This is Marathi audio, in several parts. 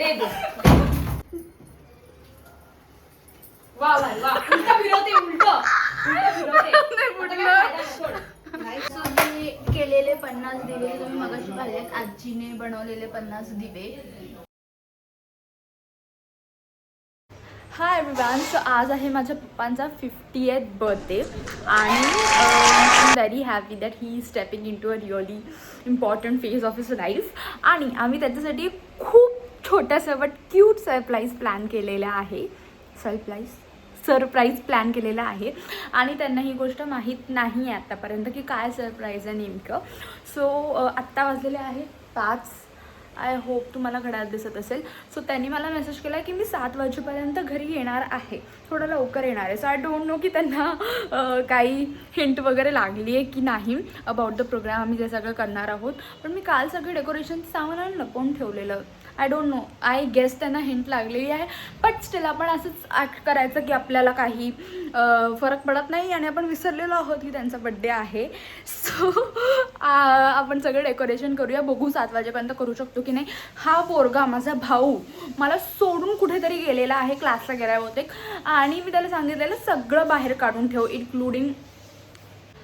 दे दे वा वा वा उलट फिरवते उलट सो मी केलेले 50 दिवे तुम्ही मगाशी पाहिलेत. आजीने बनवलेले 50 दिवे. Hi everyone. सो आज आहे माझ्या पप्पांचा 50th बर्थडे आणि I am very happy that he is stepping into a really important phase of his life. आणि आम्ही त्याच्यासाठी खूप छोट्यासं बट क्यूट सरप्राईज प्लॅन केलेलं आहे. सरप्राईज प्लॅन केलेला आहे आणि त्यांना ही गोष्ट माहीत नाही आहे आत्तापर्यंत की काय सरप्राईज आहे नेमकं. सो आत्ता वाजलेले आहे 5. आय होप तुम्हाला घड्याळ दिसत असेल. सो त्यांनी मला मेसेज केला की मी 7 वाजेपर्यंत घरी येणार आहे, थोडं लवकर येणार आहे. सो आय डोंट नो की त्यांना काही हिंट वगैरे लागली आहे की नाही अबाउट द प्रोग्राम आम्ही जे सगळं करणार आहोत. पण मी काल सगळं डेकोरेशन सामान लपवून ठेवलेलं. I don't know, I guess त्यांना हिंट लागलेली आहे. बट स्टील आपण असंच ॲक्ट करायचं की आपल्याला काही फरक पडत नाही आणि आपण विसरलेलो आहोत की त्यांचा बड्डे आहे. सो आपण सगळं डेकोरेशन करूया, बघू 7 वाजेपर्यंत करू शकतो की नाही. हा पोरगा माझा भाऊ मला सोडून कुठेतरी गेलेला आहे, क्लासला गेला होते आणि मी त्याला सांगितलेलं सगळं बाहेर काढून ठेव इन्क्लुडिंग.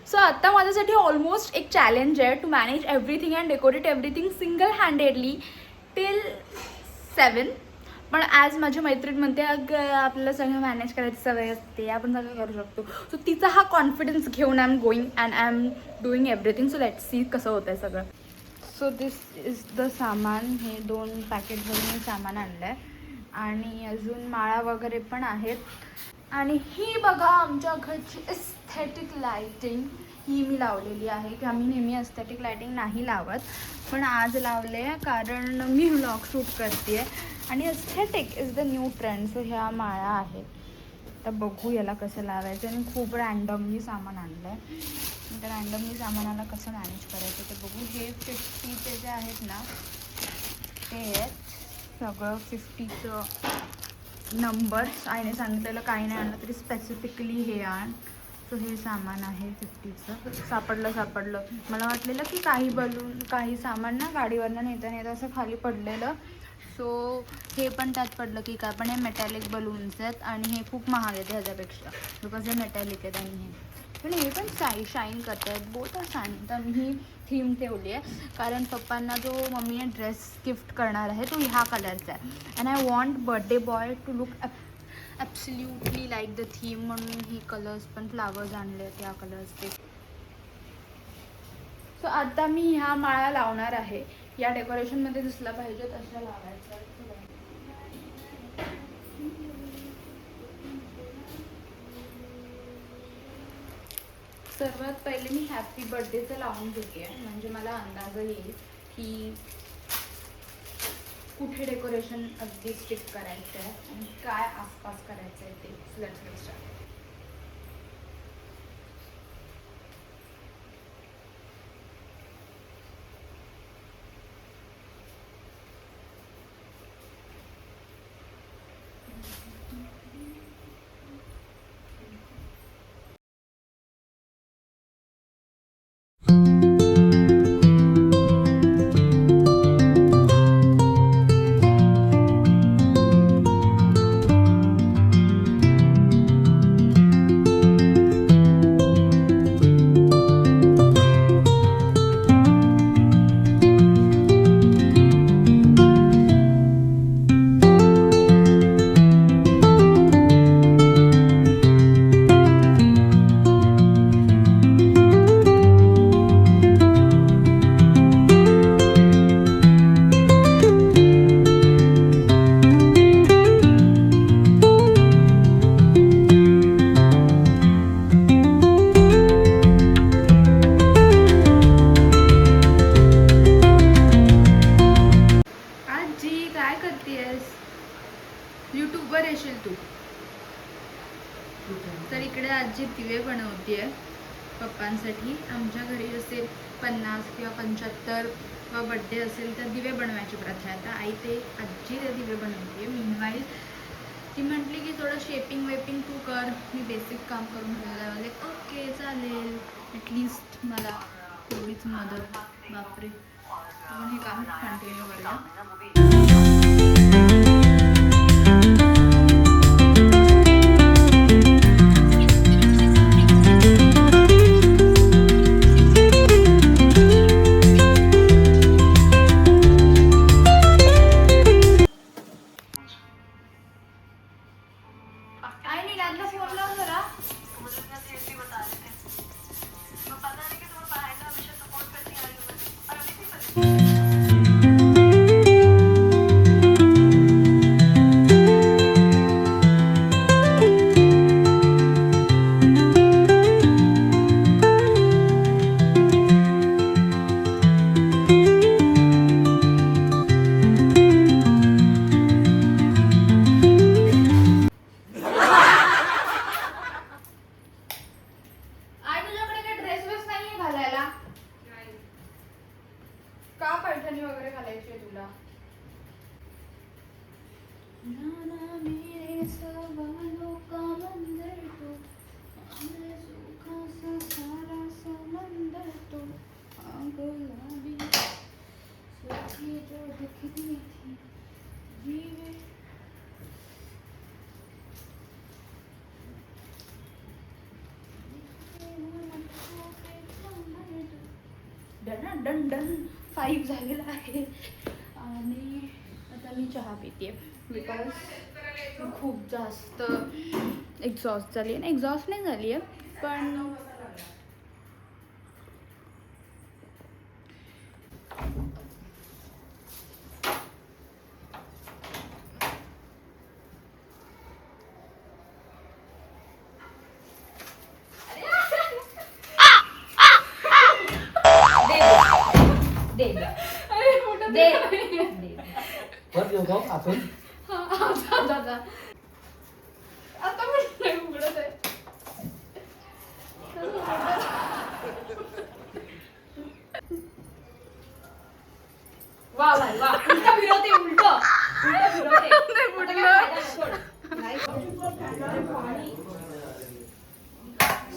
सो आत्ता माझ्यासाठी ऑलमोस्ट एक चॅलेंज आहे to manage everything and decorate everything single handedly till 7. पण ॲज माझी मैत्रीण म्हणते अगं आपल्याला सगळं मॅनेज करायची सवय असते, आपण सगळं करू शकतो. सो तिचा हा कॉन्फिडन्स घेऊन I am going and I am doing everything. So let's see कसं होतं आहे सगळं. सो दिस इज द सामान. हे 2 पॅकेटमधून मी सामान आणलं आहे आणि अजून माळा वगैरे पण आहेत. आणि ही बघा आमच्या घरची एस्थेटिक लायटिंग ही मी लावलेली आहे की आम्ही नेहमी एस्थेटिक लायटिंग नाही लावत, पण आज लावले आहे कारण मी व्लॉग शूट करते आहे आणि aesthetic is the new trend. So ह्या माळा आहेत. तर बघू याला कसं लावायचं. आणि खूप रँडमली सामान आणलं आहे. तर रँडमली सामानाला कसं मॅनेज करायचं ते बघू. हे 50चे जे आहेत ना ते आहेत सगळं 50चं नंबर्स. आईने सांगितलेलं काही नाही आणलं तरी स्पेसिफिकली हे आण. सो हे सामान आहे 50चं. सापडलं. मला वाटलेलं की काही बलून काही सामान ना गाडीवरनं नेता असं खाली पडलेलं. सो हे पण त्यात पडलं की काय. पण हे मेटॅलिक बलून्स आहेत आणि हे खूप महाग आहेत ह्याच्यापेक्षा बिकॉज हे मेटॅलिक आहेत. आणि हे पण हे पण शाईन करत आहेत बोथ शाईन. तर मी ही थीम ठेवली आहे कारण पप्पांना जो मम्मीने ड्रेस गिफ्ट करणार आहे तो ह्या कलरचा आहे. And I want birthday boy to look absolutely like the theme. म्हणून ही कलर्स पण फ्लावर्स आणले आहेत या कलर्सचे. सो आता मी ह्या माळा लावणार आहे. या डेकोरेशनमध्ये दिसला पाहिजे तशा लावायचं. सर्वात पहिले मी हॅपी बर्थडेचं लावून घेते आहे म्हणजे मला अंदाज येईल की कुठे डेकोरेशन अगदी स्टिक करायचं आहे आणि काय आसपास करायचं आहे ते. Let's get started. यूट्यूबवर येशील तू. तर इकडे आजी दिवे बनवते पप्पांसाठी. आमच्या घरी असेल 50 किंवा 75 किंवा बड्डे असेल तर दिवे बनवायची प्रथा आहे. आता आई ते आजी ते दिवे बनवते. मीनवाईल ती म्हटली की थोडं शेपिंग वेपिंग तू कर, मी बेसिक काम करून ठेवलं. म्हणजे ओके चालेल, ॲटलिस्ट मला तेवढीच मदत. बापरे, आपण हे काम कंटिन्यू करूया. पैठणी वगैरे घालायची आहे तुला? डन डन 5 झालेला आहे आणि आता मी चहा पिते बिकॉज खूप जास्त एक्झॉस्ट झाली आहे. एक्झॉस्ट नाही झाली आहे पण आपण आता पण उघडत आहे. वा वा वा उलटा फिरवते उलटा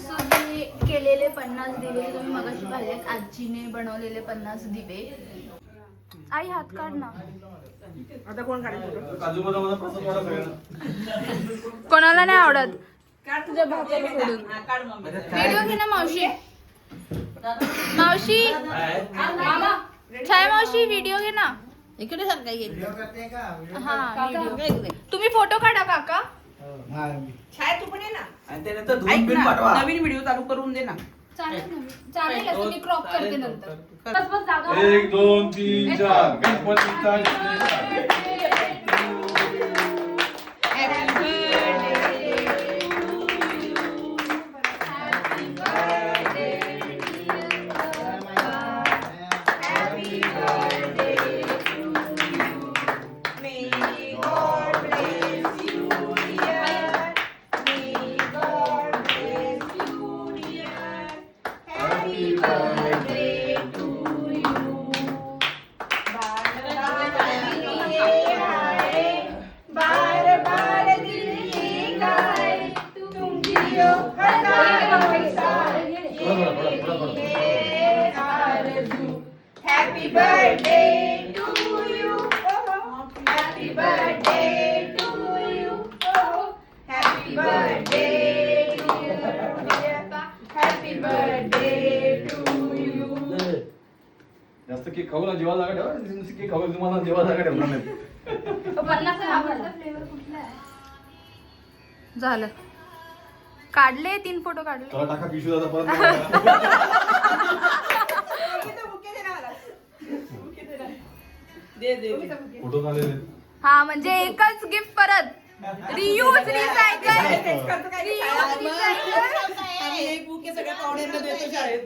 सगळे केलेले 50 दिवे तुम्ही मगाशी पाहिलेत. आजीने बनवलेले 50 दिवे. आई हात काढ ना. आता कोण काढेल? कोणाला नाही आवडत. काढ तुझ्या भावाला सोडून. काढ मम्मी. व्हिडिओ घे ना मावशी. मावशी छाया मावशी व्हिडिओ घे ना. इकडे सांग काय हा व्हिडिओ. तुम्ही फोटो काढा काका. छाया तू पण ये ना. आणि त्यानंतर ऐक धुवून बिन ना, पाठवा. नवीन व्हिडिओ चालू करून दे ना. चालेल असं मी क्रॉप करते नंतर. बस बस जागा 1 2 3 4 गणपतीचा जय. Happy birthday to you. Happy birthday to you. Happy birthday to you. Happy birthday to you. जास्त केक खाऊ ना जेवायला जागा ठेवा. नुसती केक खाऊ तुम्हाला जेवायला जागा ठेवणार नाही. 50 आवडता फ्लेवर कुठला आहे? झालं. काढले 3 फोटो काढले. चला टाका पिशू दादा परत. फोटो झालेले. हा म्हणजे एकच गिफ्ट परत. Reuse recycle. एक बुके सगळ्या पाहुण्यांना देतो शाळेत.